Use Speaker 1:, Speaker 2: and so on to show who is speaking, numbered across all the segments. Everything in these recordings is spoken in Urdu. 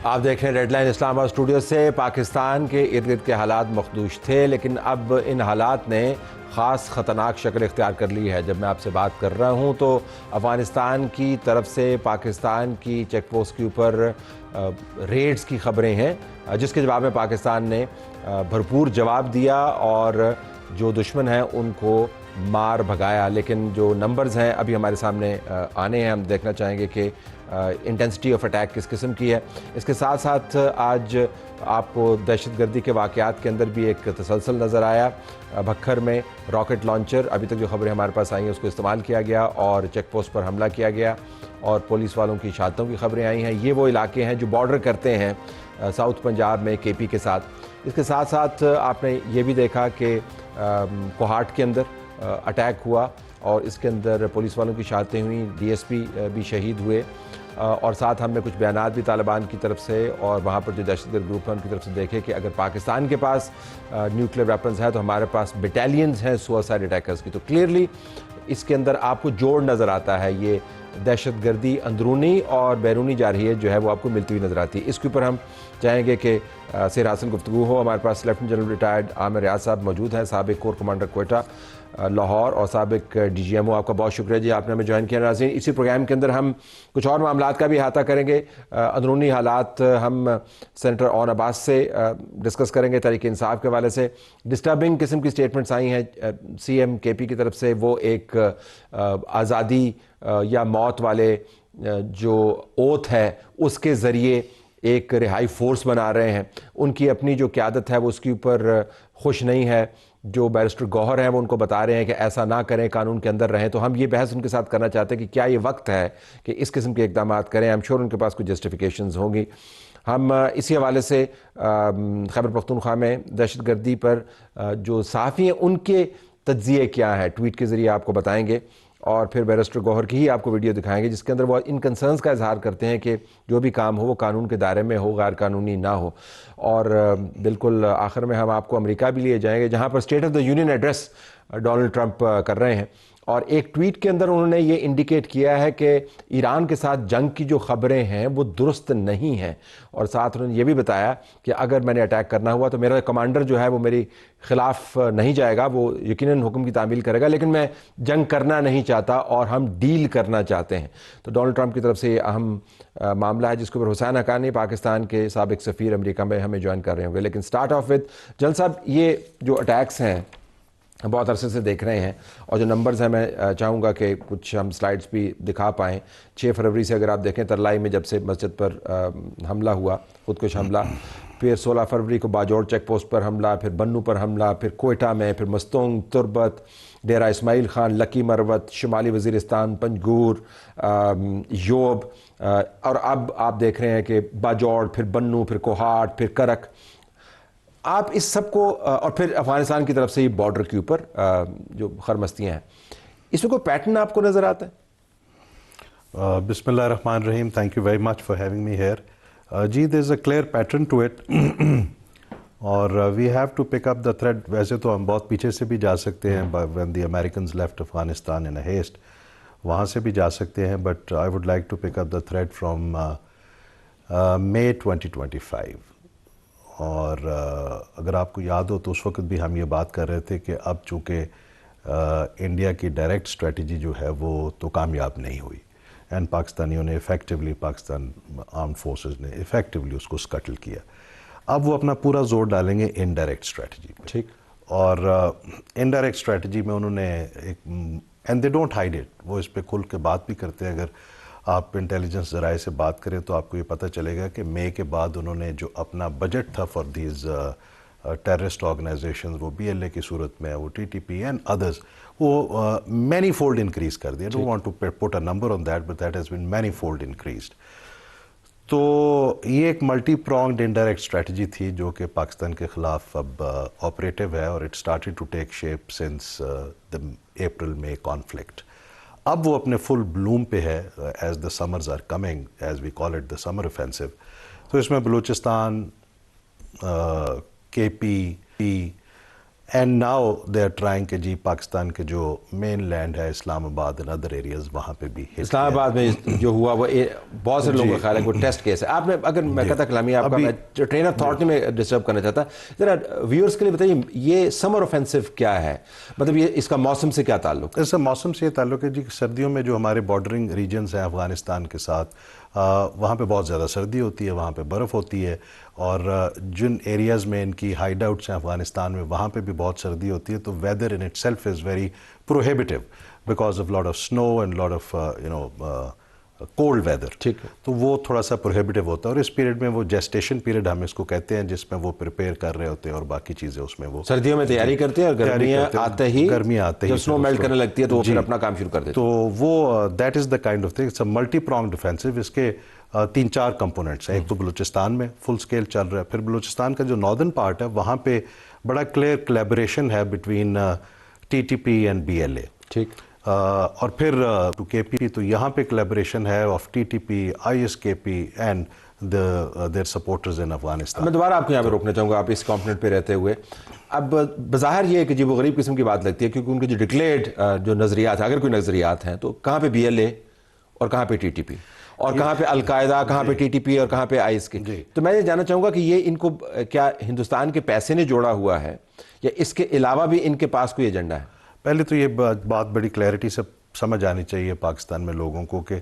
Speaker 1: آپ دیکھ رہے ہیں ریڈ لائن اسلام آباد اسٹوڈیو سے۔ پاکستان کے ارد گرد کے حالات مخدوش تھے، لیکن اب ان حالات نے خاص خطرناک شکل اختیار کر لی ہے۔ جب میں آپ سے بات کر رہا ہوں تو افغانستان کی طرف سے پاکستان کی چیک پوسٹ کے اوپر ریڈز کی خبریں ہیں، جس کے جواب میں پاکستان نے بھرپور جواب دیا اور جو دشمن ہیں ان کو مار بھگایا۔ لیکن جو نمبرز ہیں ابھی ہمارے سامنے آنے ہیں، ہم دیکھنا چاہیں گے کہ انٹینسٹی آف اٹیک کس قسم کی ہے۔ اس کے ساتھ ساتھ آج آپ کو دہشت گردی کے واقعات کے اندر بھی ایک تسلسل نظر آیا۔ بھکھر میں راکٹ لانچر، ابھی تک جو خبریں ہمارے پاس آئی ہیں اس کو استعمال کیا گیا اور چیک پوسٹ پر حملہ کیا گیا اور پولیس والوں کی شہادتوں کی خبریں آئی ہیں۔ یہ وہ علاقے ہیں جو بارڈر کرتے ہیں ساؤتھ پنجاب میں کے پی کے ساتھ۔ اس کے ساتھ ساتھ آپ نے یہ بھی دیکھا کہ کوہاٹ کے اندر اٹیک ہوا اور اس کے اندر پولیس والوں کی شہادتیں ہوئیں، ڈی ایس پی بھی شہید ہوئے، اور ساتھ ہم نے کچھ بیانات بھی طالبان کی طرف سے اور وہاں پر جو دہشت گرد گروپ ہیں ان کی طرف سے دیکھے کہ اگر پاکستان کے پاس نیوکلیر ویپنز ہے تو ہمارے پاس بٹالینز ہیں سوسائڈ اٹیکرز کی۔ تو کلیئرلی اس کے اندر آپ کو جوڑ نظر آتا ہے، یہ دہشت گردی اندرونی اور بیرونی جارحیت جو ہے وہ آپ کو ملتی ہوئی نظر آتی ہے۔ اس کے اوپر ہم چاہیں گے کہ سیر حاصل گفتگو ہو۔ ہمارے پاس لیفٹنٹ جنرل ریٹائرڈ عامر ریاض صاحب موجود ہیں، سابق کور کمانڈر کوئٹہ لاہور اور سابق ڈی جی ایم او۔ آپ کا بہت شکریہ جی، آپ نے ہمیں جوائن کیا۔ ناظرین، اسی پروگرام کے اندر ہم کچھ اور معاملات کا بھی احاطہ کریں گے۔ اندرونی حالات ہم سینیٹر اون عباس سے ڈسکس کریں گے، تحریک انصاف کے حوالے سے ڈسٹربنگ قسم کی سٹیٹمنٹس آئی ہیں سی ایم کے پی کی طرف سے۔ وہ ایک آزادی یا موت والے جو اوتھ ہے اس کے ذریعے ایک رہائی فورس بنا رہے ہیں۔ ان کی اپنی جو قیادت ہے وہ اس کے اوپر خوش نہیں ہے۔ جو بیرسٹر گوہر ہیں وہ ان کو بتا رہے ہیں کہ ایسا نہ کریں، قانون کے اندر رہیں۔ تو ہم یہ بحث ان کے ساتھ کرنا چاہتے ہیں کہ کیا یہ وقت ہے کہ اس قسم کے اقدامات کریں۔ I'm sure ان کے پاس کچھ جسٹیفیکیشنز ہوں گی۔ ہم اسی حوالے سے خیبر پختونخوا میں دہشت گردی پر جو صحافی ہیں ان کے تجزیے کیا ہیں، ٹویٹ کے ذریعے آپ کو بتائیں گے، اور پھر بیرسٹر گوہر کی ہی آپ کو ویڈیو دکھائیں گے جس کے اندر وہ ان کنسرنز کا اظہار کرتے ہیں کہ جو بھی کام ہو وہ قانون کے دائرے میں ہو، غیر قانونی نہ ہو۔ اور بالکل آخر میں ہم آپ کو امریکہ بھی لیے جائیں گے جہاں پر state of the union address Donald Trump کر رہے ہیں، اور ایک ٹویٹ کے اندر انہوں نے یہ انڈیکیٹ کیا ہے کہ ایران کے ساتھ جنگ کی جو خبریں ہیں وہ درست نہیں ہیں، اور ساتھ انہوں نے یہ بھی بتایا کہ اگر میں نے اٹیک کرنا ہوا تو میرا کمانڈر جو ہے وہ میری خلاف نہیں جائے گا، وہ یقیناً حکم کی تعمیل کرے گا، لیکن میں جنگ کرنا نہیں چاہتا اور ہم ڈیل کرنا چاہتے ہیں۔ تو ڈونلڈ ٹرمپ کی طرف سے یہ اہم معاملہ ہے جس کے اوپر حسین حقانی پاکستان کے سابق سفیر امریکہ میں ہمیں جوائن کر رہے ہوں گے۔ لیکن سٹارٹ آف وتھ جنرل صاحب، یہ جو اٹیکس ہیں بہت عرصے سے دیکھ رہے ہیں، اور جو نمبرز ہیں میں چاہوں گا کہ کچھ ہم سلائڈز بھی دکھا پائیں۔ 6 فروری سے اگر آپ دیکھیں ترلائی میں جب سے مسجد پر حملہ ہوا، خودکش حملہ، پھر 16 فروری کو باجوڑ چیک پوسٹ پر حملہ، پھر بنو پر حملہ، پھر کوئٹہ میں، پھر مستونگ، تربت، ڈیرہ اسماعیل خان، لکی مروت، شمالی وزیرستان، پنجگور، یوب، اور اب آپ دیکھ رہے ہیں کہ باجوڑ، پھر بنو، پھر کوہاٹ، پھر کرک۔ آپ اس سب کو، اور پھر افغانستان کی طرف سے یہ بارڈر کے اوپر جو خرمستیاں ہیں، اس میں کوئی پیٹرن آپ کو نظر آتا ہے؟
Speaker 2: بسم اللہ الرحمن الرحیم. Thank you very much for having me here. جی there is a clear pattern to it, اور we have to pick up the thread. ویسے تو ہم بہت پیچھے سے بھی جا سکتے ہیں، when the Americans left Afghanistan in a haste, وہاں سے بھی جا سکتے ہیں، but I would like to pick up the thread from May 2025. اور اگر آپ کو یاد ہو تو اس وقت بھی ہم یہ بات کر رہے تھے کہ اب چونکہ انڈیا کی ڈائریکٹ اسٹریٹجی جو ہے وہ تو کامیاب نہیں ہوئی، اینڈ پاکستانیوں نے ایفیکٹولی، پاکستان آرمڈ فورسز نے ایفیکٹولی اس کو سکٹل کیا. اب وہ اپنا پورا زور ڈالیں گے انڈائریکٹ اسٹریٹجی پہ.
Speaker 1: ٹھیک.
Speaker 2: اور انڈائریکٹ اسٹریٹجی میں انہوں نے ایک، and they don't hide it, وہ اس پہ کھل کے بات بھی کرتے ہیں. اگر آپ انٹیلیجنس ذرائع سے بات کریں تو آپ کو یہ پتہ چلے گا کہ مئی کے بعد انہوں نے جو اپنا بجٹ تھا فار دیز ٹیررسٹ آرگنائزیشن، وہ بی ایل اے کی صورت میں، وہ T T P and others, وہ مینی فولڈ انکریز کر دیا. Don't want to put a number on that, but that has been many fold increased. تو یہ ایک ملٹی پرانگڈ انڈائریکٹ اسٹریٹجی تھی جو کہ پاکستان کے خلاف اب آپریٹو ہے، اور it started to take shape since the April میں کانفلکٹ. اب وہ اپنے فل بلوم پہ ہے as the summers are coming, as we call it the summer offensive. تو اس میں Balochistan, K P, and now they are trying کہ جی پاکستان کے جو مین لینڈ ہے اسلام آباد اینڈ ادر ایریاز وہاں پہ بھی
Speaker 1: اسلام آباد میں جو ہوا وہ بہت سے لوگوں کا خیال ہے کہ وہ ٹیسٹ کیس ہے. آپ نے اگر میں کہتا کلامی آپ کا میں ٹرین آف تھاٹ میں ڈسٹرب کرنا چاہتا ذرا ویورز کے لیے بتائیے یہ سمر آفینسو کیا ہے, مطلب یہ اس کا موسم سے کیا تعلق ہے؟
Speaker 2: اس کا موسم سے یہ تعلق ہے جی سردیوں میں جو ہمارے بارڈرنگ ریجنز ہیں افغانستان کے ساتھ وہاں پہ بہت زیادہ سردی ہوتی ہے, وہاں پہ برف ہوتی ہے, اور جن ایریاز میں ان کی ہائیڈ آؤٹس ہیں افغانستان میں وہاں پہ بھی بہت سردی ہوتی ہے, تو weather in itself is very prohibitive because of lot of snow and lot of cold weather.
Speaker 1: ٹھیک ہے,
Speaker 2: تو وہ تھوڑا سا پروہیبٹیو ہوتا ہے, اور اس پیریڈ میں وہ جیسٹیشن پیریڈ ہم اس کو کہتے ہیں جس میں وہ پریپیئر کر رہے ہوتے ہیں اور باقی چیزیں اس میں وہ
Speaker 1: سردیوں میں تیاری کرتے ہیں اور گرمیاں آتے ہی جب سنو میلٹ کرنے لگتی ہے تو وہ پھر اپنا کام شروع کر دیتے ہیں.
Speaker 2: تو وہ that is the kind of thing, it's a multi pronged defensive. اس کے 3-4 کمپوننٹس ہیں. ایک تو بلوچستان میں فل سکیل چل رہا ہے, پھر بلوچستان کا جو ناردرن پارٹ ہے وہاں پہ بڑا کلیئر کلیبوریشن ہے between T T P and B L A.
Speaker 1: ٹھیک,
Speaker 2: اور پھر کے پی, تو یہاں پہ کلیبوریشن ہے of T T P, I S کے پی اینڈ دیئر سپورٹرز ان افغانستان.
Speaker 1: میں دوبارہ آپ کو یہاں پہ روکنا چاہوں گا آپ اس کمپوننٹ پہ رہتے ہوئے. اب بظاہر یہ ہے کہ جی وہ غریب قسم کی بات لگتی ہے کیونکہ ان کے جو ڈکلیئرڈ جو نظریات ہیں, اگر کوئی نظریات ہیں, تو کہاں پہ بی ایل اے اور کہاں پہ ٹی ٹی پی, اور کہاں پہ القاعدہ, کہاں پہ ٹی ٹی پی اور کہاں پہ آئی ایس کے. تو میں یہ جاننا چاہوں گا کہ یہ ان کو کیا ہندوستان کے پیسے نے جوڑا ہوا ہے یا اس کے علاوہ بھی ان کے پاس کوئی ایجنڈا ہے؟
Speaker 2: پہلے تو یہ بات بڑی کلیئرٹی سے سمجھ آنی چاہیے پاکستان میں لوگوں کو کہ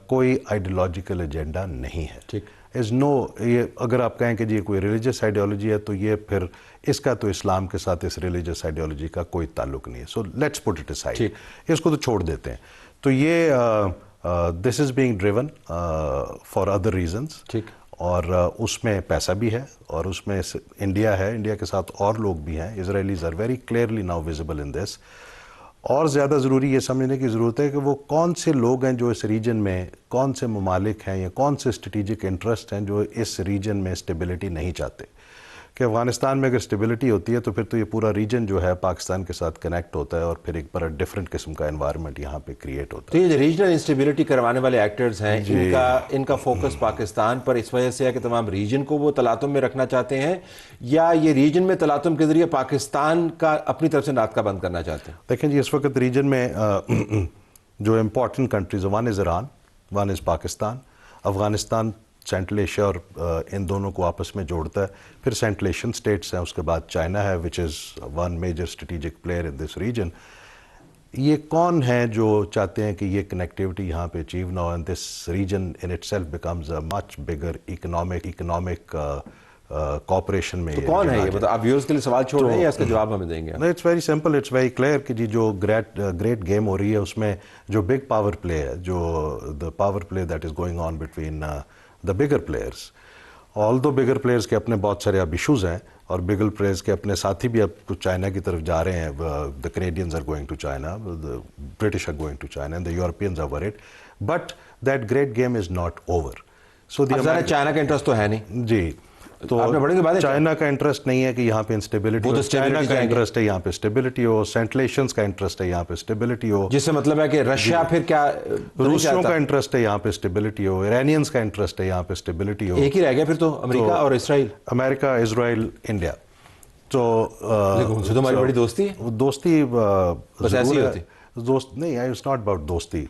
Speaker 2: کوئی آئیڈیولوجیکل ایجنڈا نہیں ہے.
Speaker 1: ٹھیک,
Speaker 2: از نو, یہ اگر آپ کہیں کہ جی کوئی ریلیجس آئیڈیالوجی ہے تو یہ پھر اس کا تو اسلام کے ساتھ اس ریلیجس آئیڈیالوجی کا کوئی تعلق نہیں ہے. So let's put it aside, اس کو تو چھوڑ دیتے ہیں. تو یہ this is being driven for other reasons.
Speaker 1: ٹھیک,
Speaker 2: اور اس میں پیسہ بھی ہے, اور اس میں انڈیا ہے, انڈیا کے ساتھ اور لوگ بھی ہیں. Israelis are very clearly now visible in this. اور زیادہ ضروری یہ سمجھنے کی ضرورت ہے کہ وہ کون سے لوگ ہیں جو اس ریجن میں, کون سے ممالک ہیں یا کون سے اسٹریٹجک انٹرسٹ ہیں جو اس ریجن میں اسٹیبلٹی نہیں چاہتے. کہ افغانستان میں اگر اسٹیبلٹی ہوتی ہے تو پھر تو یہ پورا ریجن جو ہے پاکستان کے ساتھ کنیکٹ ہوتا ہے, اور پھر ایک بڑا ڈفرینٹ قسم کا انوائرمنٹ یہاں پہ کریٹ ہوتا ہے.
Speaker 1: تو یہ جو ریجنل انسٹیبلٹی کروانے والے ایکٹرز ہیں ان کا فوکس پاکستان پر اس وجہ سے ہے کہ تمام ریجن کو وہ تلاطم میں رکھنا چاہتے ہیں, یا یہ ریجن میں تلاطم کے ذریعے پاکستان کا اپنی طرف سے ناطقہ بند کرنا چاہتے ہیں؟
Speaker 2: دیکھیں جی, اس وقت ریجن میں جو important countries, one is Iran, one is Pakistan. Afghanistan central Asia اور ان دونوں کو آپس میں جوڑتا ہے. پھر سینٹرل ایشین اسٹیٹس ہیں, اس کے بعد چائنا ہے which is one major strategic player in this region. یہ کون ہیں جو چاہتے ہیں کہ یہ کنیکٹیوٹی یہاں پہ اچیو نہ ہو, and this region in itself becomes a much bigger economic cooperation میں.
Speaker 1: تو کون ہے یہ, مطلب آپ ویورز کے لیے سوال چھوڑ رہے ہیں یا اس کا جواب ہمیں دیں گے؟
Speaker 2: It's very simple, it's very clear کہ جی جو گریٹ گیم ہو رہی ہے اس میں جو بگ پاور پلے ہے, جو the power play that is going on between the bigger players. آلدو bigger players کے اپنے بہت سارے اب ایشوز ہیں, اور بگر پلیئرس کے اپنے ساتھی بھی اب چائنا کی طرف جا رہے ہیں. The Canadians are going to China, the British are going to China, and the Europeans are word. But that great game is not over. So
Speaker 1: China کا انٹرسٹ تو ہے نہیں
Speaker 2: جی, تو چائنا کا انٹرسٹ نہیں ہے کہ یہاں پہ انسٹیبلٹی ہو. چائنا کا انٹرسٹ ہے یہاں پہ اسٹیبلٹی ہو. سینٹرل ایشینز کا انٹرسٹ ہے یہاں پہ اسٹیبلٹی ہو,
Speaker 1: جس سے مطلب ہے کہ رشیا پھر کیا,
Speaker 2: روسیوں کا انٹرسٹ ہے یہاں پہ اسٹیبلٹی ہو, ایرانینز کا انٹرسٹ ہے یہاں پہ اسٹیبلٹی ہو.
Speaker 1: ایک ہی رہ گیا پھر تو امریکہ اور اسرائیل.
Speaker 2: امریکہ, اسرائیل, انڈیا. تو
Speaker 1: ہماری بڑی دوستی ہے,
Speaker 2: دوستی
Speaker 1: بس ایسی ہوتی
Speaker 2: دوست نہیں, اٹس ناٹ اباؤٹ دوستی.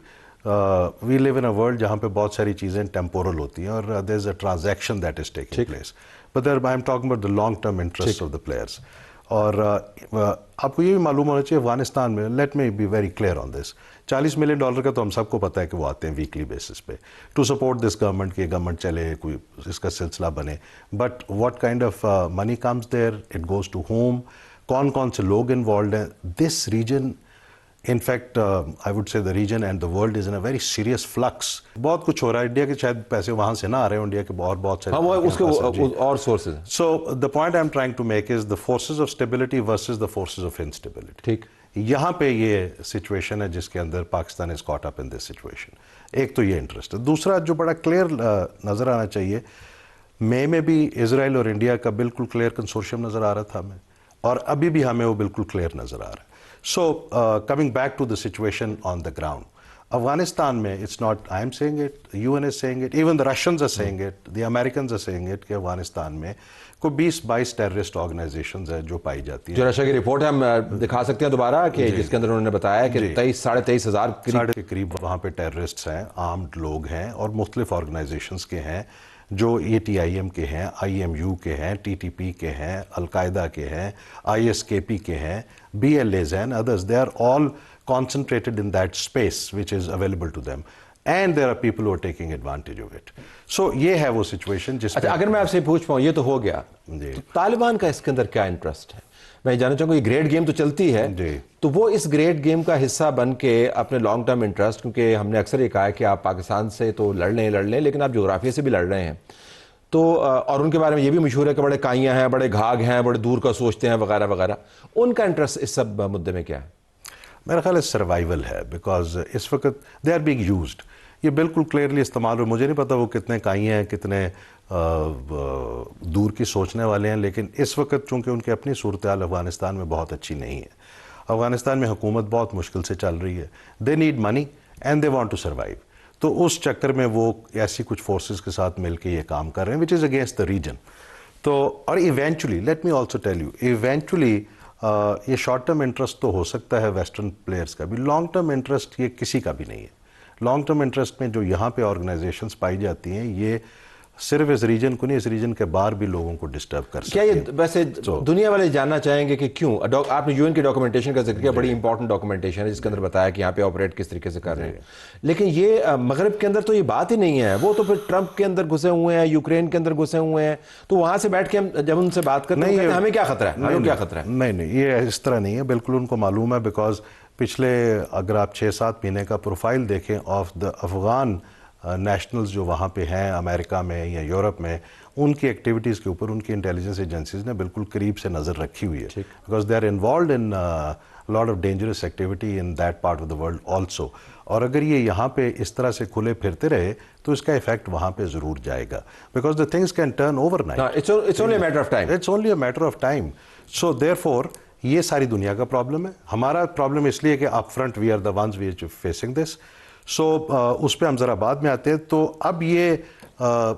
Speaker 2: وی لیو ان اے ورلڈ جہاں پہ بہت ساری چیزیں ٹیمپورل ہوتی ہیں, اور there is a transaction that is taking place, but I am talking about the long term interest of the players. اور آپ کو یہ بھی معلوم ہونا چاہیے افغانستان میں, let me be very clear on this, $40 million کا تو ہم سب کو پتہ ہے کہ وہ آتے ہیں ویکلی بیسس پہ ٹو سپورٹ دس گورنمنٹ, کہ گورنمنٹ چلے, کوئی اس کا سلسلہ بنے. But what kind of money comes there, it goes to home, کون کون سے لوگ انوالوڈ ہیں. This region, in fact I would say the region and the world is in a very serious flux. بہت کچھ ہو رہا ہے, انڈیا کے شاید پیسے وہاں سے نہ آ رہے ہیں, انڈیا کے اور بہت سارے
Speaker 1: اس کے اور سورسز ہیں.
Speaker 2: So the point I am trying to make is the forces of stability versus the forces of instability.
Speaker 1: ٹھیک,
Speaker 2: یہاں پہ یہ سچویشن ہے جس کے اندر پاکستان از کاٹ اپ ان دس سچویشن. ایک تو یہ انٹرسٹ ہے. دوسرا جو بڑا کلیئر نظر آنا چاہیے, مئی میں بھی اسرائیل اور انڈیا کا بالکل کلیئر کنسورشیم نظر آ رہا تھا ہمیں, اور ابھی بھی ہمیں وہ بالکل کلیئر نظر آ رہا ہے. So coming back to the situation on the ground, Afghanistan میں it's not I am seeing it, U N is seeing it, even the Russians are seeing it, the Americans are seeing it کہ افغانستان میں کوئی 20-22 ٹیررسٹ آرگنائزیشنز ہیں جو پائی جاتی ہیں.
Speaker 1: جو رشیا کی رپورٹ ہے ہم دکھا سکتے ہیں دوبارہ کہ جس کے اندر انہوں نے بتایا کہ 23,500
Speaker 2: کے قریب وہاں پہ ٹیررسٹس ہیں, آرمڈ لوگ ہیں اور مختلف آرگنائزیشنز کے ہیں, جو ATIM کے ہیں, IMU کے ہیں, TTP کے ہیں, القاعدہ کے ہیں, ISKP کے ہیں, BLAs ہیں, others. They are all concentrated in that space which is available to them. And there are people who are taking advantage of it. So یہ ہے وہ سچویشن جس
Speaker 1: اچھا, اگر میں آپ سے پوچھ پاؤں, یہ تو ہو گیا, تو طالبان کا اس کے اندر کیا انٹرسٹ ہے؟ میں جاننا چاہوں گا, یہ گریڈ گیم تو چلتی ہے, تو وہ اس گریڈ گیم کا حصہ بن کے اپنے لانگ ٹرم انٹرسٹ, کیونکہ ہم نے اکثر یہ کہا ہے کہ آپ پاکستان سے تو لڑ لیں لیکن آپ جغرافیہ سے بھی لڑ رہے ہیں, تو اور ان کے بارے میں یہ بھی مشہور ہے کہ بڑے کائیاں ہیں, بڑے گھاگ ہیں, بڑے دور کا سوچتے ہیں وغیرہ وغیرہ, ان کا انٹرسٹ اس سب مدے میں کیا ہے؟
Speaker 2: میرا خیال ہے سروائیول ہے, بیکاز اس وقت دے آر بینگ یوزڈ, یہ بالکل کلیئرلی استعمال ہو. مجھے نہیں پتا وہ کتنے کائیں ہیں, کتنے دور کی سوچنے والے ہیں, لیکن اس وقت چونکہ ان کی اپنی صورتحال افغانستان میں بہت اچھی نہیں ہے, افغانستان میں حکومت بہت مشکل سے چل رہی ہے, they need money and they want to survive, تو اس چکر میں وہ ایسی کچھ فورسز کے ساتھ مل کے یہ کام کر رہے ہیں وچ از اگینسٹ دا ریجن. تو اور eventually let me also tell you, eventually یہ شارٹ ٹرم انٹرسٹ تو ہو سکتا ہے ویسٹرن پلیئرس کا بھی, لانگ ٹرم انٹرسٹ یہ کسی کا بھی نہیں ہے. لانگ ٹرم انٹرسٹ میں جو یہاں پہ آرگنائزیشنز پائی جاتی ہیں, یہ صرف اس ریجن کو نہیں, اس ریجن کے باہر بھی لوگوں کو ڈسٹرب کر سکتے ہیں.
Speaker 1: کیا یہ ویسے دنیا والے جاننا چاہیں گے کہ کیوں؟ آپ نے UN کی ڈاکومنٹیشن کا ذکر کیا, بڑی امپورٹنٹ ڈاکومنٹیشن ہے جس کے اندر بتایا کہ یہاں پہ آپریٹ کس طریقے سے کر رہے ہیں, لیکن یہ مغرب کے اندر تو یہ بات ہی نہیں ہے, وہ تو پھر ٹرمپ کے اندر گھسے ہوئے ہیں, یوکرین کے اندر گھسے ہوئے ہیں, تو وہاں سے بیٹھ کے جب ان سے بات کرتے ہیں ہمیں کیا خطرہ ہے, ہمیں کیا خطرہ ہے؟
Speaker 2: نہیں, یہ اس طرح نہیں ہے, بالکل ان کو معلوم ہے, بیکاز پچھلے اگر آپ 6-7 مہینے کا پروفائل دیکھیں آف دا افغان نیشنلز جو وہاں پہ ہیں امریکہ میں یا یورپ میں, ان کی ایکٹیویٹیز کے اوپر ان کی انٹیلیجنس ایجنسیز نے بالکل قریب سے نظر رکھی ہوئی ہے, because they are involved in lot of dangerous activity in that part of the world also. اور اگر یہ یہاں پہ اس طرح سے کھلے پھرتے رہے تو اس کا ایفیکٹ وہاں پہ ضرور جائے گا, because the things can turn overnight.
Speaker 1: It's only a matter of time.
Speaker 2: It's only a matter of time. So therefore یہ ساری دنیا کا پرابلم ہے. ہمارا پرابلم اس لیے کہ upfront we are the ones we are facing this. So اس پہ ہم ذرا بعد میں آتے ہیں. تو اب یہ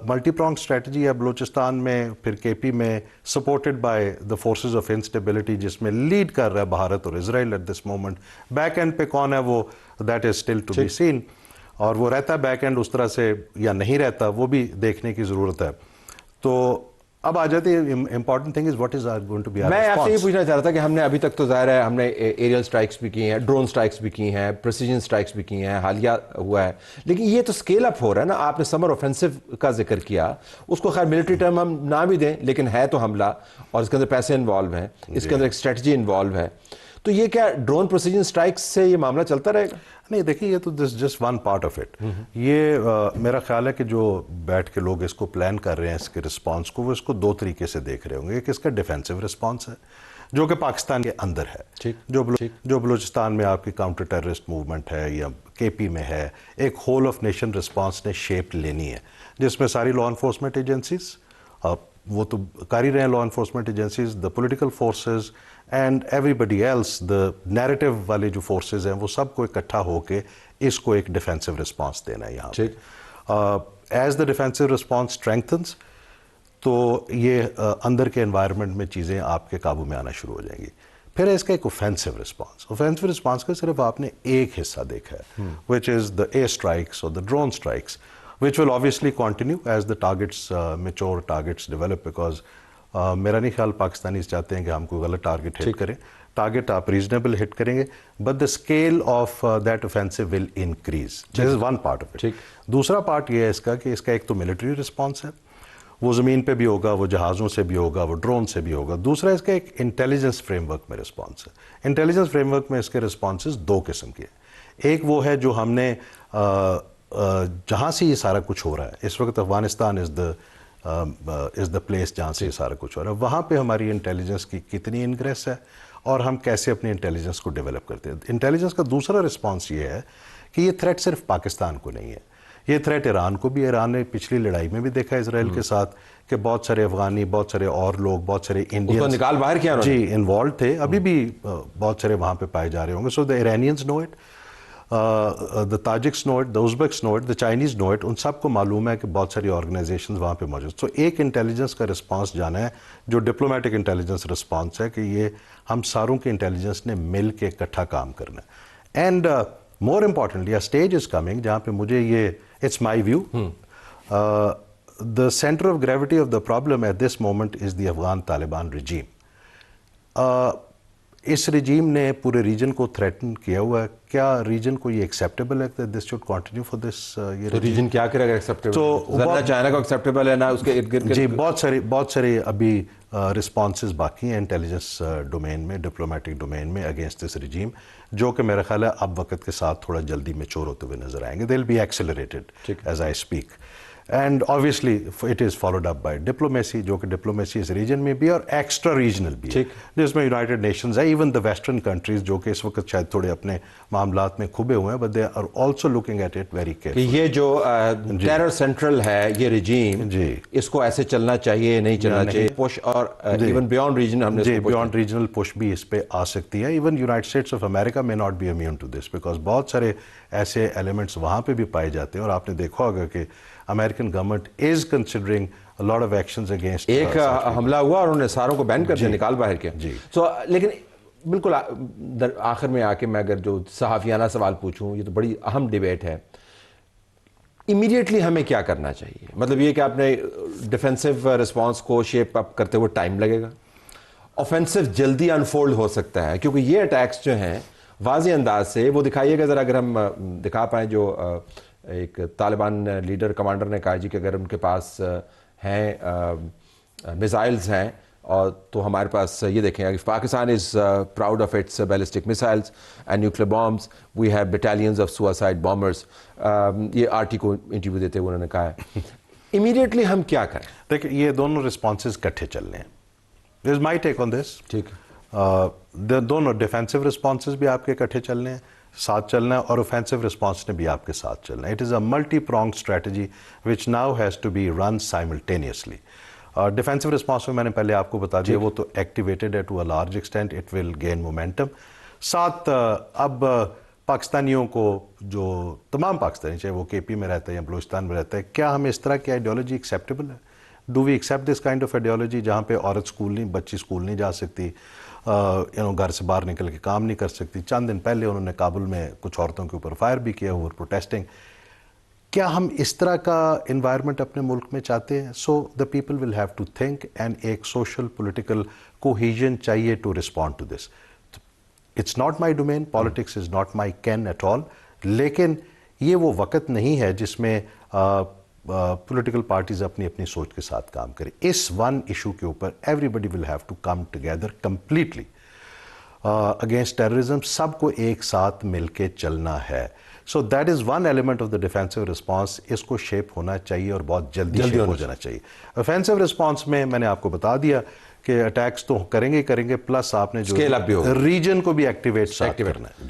Speaker 2: ملٹی پرانگ اسٹریٹجی ہے بلوچستان میں, پھر KP میں, supported by the forces of instability, جس میں لیڈ کر رہا ہے بھارت اور Israel at this moment. Back end پہ کون ہے وہ, that is still to be seen, اور وہ رہتا ہے بیک اینڈ اس طرح سے یا نہیں رہتا, وہ بھی دیکھنے کی ضرورت ہے. تو اب آ جاتے ہیں important thing is what is going to be our
Speaker 1: response. میں آپ سے یہ پوچھنا چاہ رہا تھا کہ ہم نے ابھی تک تو ظاہر ہے ہم نے ایریل سٹرائکس بھی کی ہیں, ڈرون سٹرائکس بھی کی ہیں, پریسیجن سٹرائکس بھی کی ہیں, حالیہ ہوا ہے, لیکن یہ تو اسکیل اپ ہو رہا ہے نا. آپ نے سمر آفینسو کا ذکر کیا, اس کو خیر ملٹری ٹرم ہم نہ بھی دیں, لیکن ہے تو حملہ, اور اس کے اندر پیسے انوالو ہیں, اس کے اندر ایک اسٹریٹجی انوالو ہے. تو یہ کیا ڈرون پریسیجن سٹرائکس سے یہ معاملہ چلتا رہے گا؟
Speaker 2: نہیں, دیکھیے یہ تو this just one part of it. یہ میرا خیال ہے کہ جو بیٹھ کے لوگ اس کو پلان کر رہے ہیں اس کے رسپانس کو, وہ اس کو 2 طریقے سے دیکھ رہے ہوں گے. ایک اس کا ڈیفینسو رسپانس ہے جو کہ پاکستان کے اندر ہے, جو بلوچستان میں آپ کی کاؤنٹر ٹیررسٹ موومنٹ ہے یا KP میں ہے. ایک ہول آف نیشن رسپانس نے شیپ لینی ہے, جس میں ساری لا انفورسمنٹ ایجنسیز, وہ تو کر ہی رہے ہیں law enforcement agencies, the political forces and everybody else, the narrative والے جو فورسز ہیں, وہ سب کو اکٹھا ہو کے اس کو ایک ڈیفینسو رسپانس دینا ہے یہاں پہ. ایز دا ڈیفینسو رسپانس اسٹرینگتھنس, تو یہ اندر کے انوائرمنٹ میں چیزیں آپ کے قابو میں آنا شروع ہو جائیں گی. پھر ہے اس کا ایک اوفینسو رسپانس. اوفینسو رسپانس کا صرف آپ نے ایک حصہ دیکھا ہے, which is the air strikes اور the drone strikes, which will obviously continue as the targets mature, targets develop, because میرا نہیں خیال پاکستانیز چاہتے ہیں کہ ہم کوئی غلط ٹارگٹ ہٹ کریں. ٹارگٹ آپ ریزنیبل ہٹ کریں گے, but the scale of that offensive will increase. This is one part of it. دوسرا پارٹ یہ ہے اس کا کہ اس کا ایک تو ملٹری رسپانس ہے, وہ زمین پہ بھی ہوگا, وہ جہازوں سے بھی ہوگا, وہ ڈرون سے بھی ہوگا. دوسرا اس کا ایک انٹیلیجنس فریم ورک میں رسپانس ہے. انٹیلیجنس فریم ورک میں اس کے رسپانسز 2 قسم کے ہیں. ایک وہ ہے جو ہم نے جہاں سے یہ سارا کچھ ہو رہا ہے اس وقت, افغانستان از دا پلیس جہاں سے یہ سارا کچھ ہو رہا ہے, وہاں پہ ہماری انٹیلیجنس کی کتنی انگریس ہے اور ہم کیسے اپنی انٹیلیجنس کو ڈیولپ کرتے ہیں. انٹیلیجنس کا دوسرا رسپانس یہ ہے کہ یہ تھریٹ صرف پاکستان کو نہیں ہے, یہ تھریٹ ایران کو بھی. ایران نے پچھلی لڑائی میں بھی دیکھا اسرائیل کے ساتھ کہ بہت سارے افغانی, بہت سارے اور لوگ, بہت سارے انڈین
Speaker 1: نکال باہر کیا
Speaker 2: جی انوالو تھے, ابھی بھی بہت سارے وہاں پہ پائے جا رہے ہوں گے. So the Iranians know it. The Tajiks know it, the Uzbeks know it, the Chinese know it. ان سب کو معلوم ہے کہ بہت ساری آرگنائزیشنز وہاں پہ موجود. تو ایک انٹیلیجنس کا رسپانس جانا ہے جو ڈپلومیٹک انٹیلیجنس رسپانس ہے کہ یہ ہم ساروں کے انٹیلیجنس نے مل کے اکٹھا کام کرنا ہے. And more importantly stage is coming جہاں پہ مجھے یہ it's my view the center of gravity of the problem at this moment is the Afghan Taliban regime. اس رجیم نے پورے ریجن کو تھریٹن کیا ہوا ہے. کیا ریجن کو یہ ایکسیپٹیبل ہے کہ this should continue for this?
Speaker 1: تو ریجن کیا کرے گا ایکسیپٹیبل؟ تو چائنا کو ایکسیپٹیبل ہے نا اس کے ارد گرد؟
Speaker 2: جی بہت سارے ابھی رسپانسز باقی ہیں انٹیلیجنس ڈومین میں, ڈپلومیٹک ڈومین میں اگینسٹ دس رجیم, جو کہ میرا خیال ہے اب وقت کے ساتھ تھوڑا جلدی میچور ہوتے ہوئے نظر آئیں گے. They will be accelerated as I speak. And obviously it is followed up by diplomacy, جو کہ ڈپلومیسی اس ریجن میں بھی اور ایکسٹرا ریجنل بھی ہے, جس میں یونائٹڈ نیشنز ہے, ایون دا ویسٹرن کنٹریز جو کہ اس وقت شاید تھوڑے اپنے معاملات میں کھبے ہوئے ہیں, but they are also looking at it very carefully.
Speaker 1: یہ جو ٹیرر سینٹرل ہے یہ رجیم, اس کو ایسے چلنا چاہیے نہیں چلنا چاہیے پش, اور ایون بیونڈ ریجن ہم نے
Speaker 2: بیونڈ ریجنل پش بھی اس پہ آ سکتی ہے. Even United States of America میں not be immune to this, because بہت سارے ایسے ایلیمنٹس وہاں پہ بھی پائے جاتے ہیں. اور آپ نے دیکھا ہوگا کہ American government is considering a lot of actions against
Speaker 1: ایک حملہ ہوا اور انہوں نے ساروں کو بین کر دیا, نکال باہر کے. سو لیکن بالکل آخر میں آ کے میں اگر جو صحافیانہ سوال پوچھوں, یہ تو بڑی اہم ڈیبیٹ ہے, امیڈیٹلی ہمیں کیا کرنا چاہیے؟ مطلب یہ کہ آپ نے ڈیفینسو رسپانس کو شیپ اپ کرتے ہوئے ٹائم لگے گا, اوفینسو جلدی انفولڈ ہو سکتا ہے, کیونکہ یہ اٹیکس جو ہیں واضح انداز سے وہ دکھائیے گا ذرا, اگر ہم دکھا پائیں. جو ایک طالبان لیڈر کمانڈر نے کہا جی کہ اگر ان کے پاس ہیں میزائلز ہیں, اور تو ہمارے پاس یہ دیکھیں, Pakistan is proud of its ballistic missiles and nuclear bombs, we have battalions of suicide bombers. یہ RT کو انٹرویو دیتے ہوئے انہوں نے کہا ہے. امیڈیٹلی ہم کیا کریں؟
Speaker 2: دیکھیں یہ دونوں رسپانسز کٹھے چلنے ہیں. دس از مائی ٹیک آن دس.
Speaker 1: ٹھیک ہے,
Speaker 2: دونوں ڈیفینسو رسپانسز بھی آپ کے کٹھے چلنے ہیں, ساتھ چلنا ہے, اور اوفینسو رسپانس نے بھی آپ کے ساتھ چلنا ہے. It is a multi pronged strategy which now has to be run simultaneously. Defensive response میں نے پہلے آپ کو بتا دیا وہ تو ایکٹیویٹڈ ہے to a large extent, it will gain momentum. ساتھ اب پاکستانیوں کو, جو تمام پاکستانی چاہے وہ KP میں رہتا ہے یا بلوچستان میں رہتا ہے, کیا ہمیں اس طرح کی آئیڈیالوجی ایکسیپٹیبل ہے؟ Do we accept this kind of ideology جہاں پہ عورت بچی اسکول نہیں جا سکتی, گھر سے باہر نکل کے کام نہیں کر سکتی. چند دن پہلے انہوں نے کابل میں کچھ عورتوں کے اوپر فائر بھی کیا, اوور پروٹیسٹنگ. کیا ہم اس طرح کا انوائرمنٹ اپنے ملک میں چاہتے ہیں؟ So the people will have to think, and ایک سوشل پولیٹیکل کوہیژن چاہیے to respond to this. It's not my domain, politics is not my ken at all, لیکن یہ وہ وقت نہیں ہے جس میں پولیٹیکل پارٹیز اپنی سوچ کے ساتھ کام کریں. اس ون ایشو کے اوپر everybody will have to come together completely against terrorism. سب کو ایک ساتھ مل کے چلنا ہے. So that is one element of the defensive response. اس کو شیپ ہونا چاہیے اور بہت جلدی شیپ ہو جانا چاہیے. اوفینسو رسپانس میں نے آپ کو بتا دیا کہ اٹیکس تو کریں گے, پلس آپ نے جو ریجن کو بھی ایکٹیویٹ کرنا ہے.